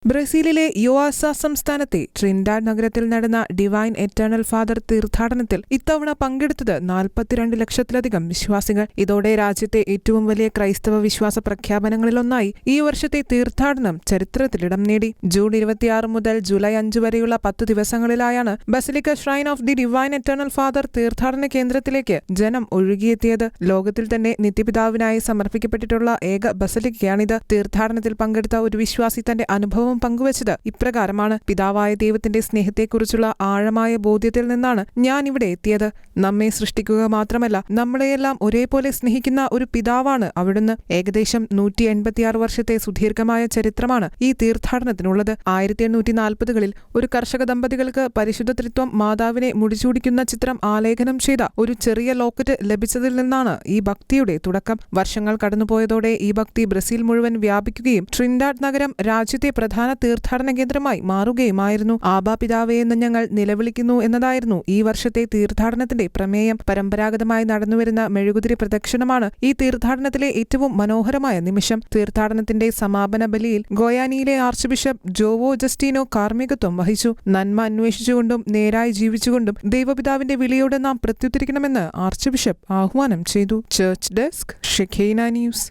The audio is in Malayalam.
ബ്രസീലിലെ യോആസ സംസ്ഥാനത്തെ ട്രിൻഡാഡ് നഗരത്തിൽ നടന്ന ഡിവൈൻ എറ്റേണൽ ഫാദർ തീർത്ഥാടനത്തിൽ ഇത്തവണ പങ്കെടുത്തത് 42 ലക്ഷത്തിലധികം വിശ്വാസികൾ. ഇതോടെ രാജ്യത്തെ ഏറ്റവും വലിയ ക്രൈസ്തവ വിശ്വാസ പ്രഖ്യാപനങ്ങളിലൊന്നായി ഈ വർഷത്തെ തീർത്ഥാടനം ചരിത്രത്തിലിടം നേടി. ജൂൺ 26 മുതൽ ജൂലൈ 5 വരെയുള്ള 10 ദിവസങ്ങളിലായാണ് basilica shrine of the divine eternal father തീർത്ഥാടന കേന്ദ്രത്തിലേക്ക് ജനം ഒഴുകിയെത്തിയത്. ലോകത്തിൽ തന്നെ നിത്യപിതാവിനായി സമർപ്പിക്കപ്പെട്ടിട്ടുള്ള ഏക ബസിലിക്കയാണിത്. തീർത്ഥാടനത്തിൽ പങ്കെടുത്ത ഒരു വിശ്വാസി തന്റെ അനുഭവം പങ്കുവച്ചത് ഇപ്രകാരമാണ്: പിതാവായ ദൈവത്തിന്റെ സ്നേഹത്തെക്കുറിച്ചുള്ള ആഴമായ ബോധ്യത്തിൽ നിന്നാണ് ഞാൻ ഇവിടെ എത്തിയത്. നമ്മെ സൃഷ്ടിക്കുക മാത്രമല്ല, നമ്മളെയെല്ലാം ഒരേപോലെ സ്നേഹിക്കുന്ന ഒരു പിതാവാണ് അവിടുന്ന്. ഏകദേശം 186 വർഷത്തെ സുദീർഘമായ ചരിത്രമാണ് ഈ തീർത്ഥാടനത്തിനുള്ളത്. 1840കളിൽ ഒരു കർഷക ദമ്പതികൾക്ക് പരിശുദ്ധ ത്രിത്വം മാതാവിനെ മുടിചൂടിക്കുന്ന ചിത്രം ആലേഖനം ചെയ്ത ഒരു ചെറിയ ലോക്കറ്റ് ലഭിച്ചതിൽ നിന്നാണ് ഈ ഭക്തിയുടെ തുടക്കം. വർഷങ്ങൾ കടന്നുപോയതോടെ ഈ ഭക്തി ബ്രസീൽ മുഴുവൻ വ്യാപിക്കുകയും ട്രിൻഡാഡ് നഗരം രാജ്യത്തെ പ്രധാന തീർത്ഥാടന കേന്ദ്രമായി മാറുകയുമായിരുന്നു. ആബാ പിതാവേ എന്ന് ഞങ്ങൾ നിലവിളിക്കുന്നു എന്നതായിരുന്നു ഈ വർഷത്തെ തീർത്ഥാടനത്തിന്റെ പ്രമേയം. പരമ്പരാഗതമായി നടന്നുവരുന്ന മെഴുകുതിരി പ്രദക്ഷിണമാണ് ഈ തീർത്ഥാടനത്തിലെ ഏറ്റവും മനോഹരമായ നിമിഷം. തീർത്ഥാടനത്തിന്റെ സമാപന ബലിയിൽ ഗോയാനിയിലെ ആർച്ച് ബിഷപ്പ് ജോവോ ജസ്റ്റീനോ കാർമ്മികത്വം വഹിച്ചു. നന്മ അന്വേഷിച്ചുകൊണ്ടും നേരായി ജീവിച്ചുകൊണ്ടും ദൈവപിതാവിന്റെ വിളിയോട് നാം പ്രത്യുത്തരിക്കണമെന്ന് ആർച്ച് ബിഷപ്പ് ആഹ്വാനം ചെയ്തു. Church desk, Shekinah news.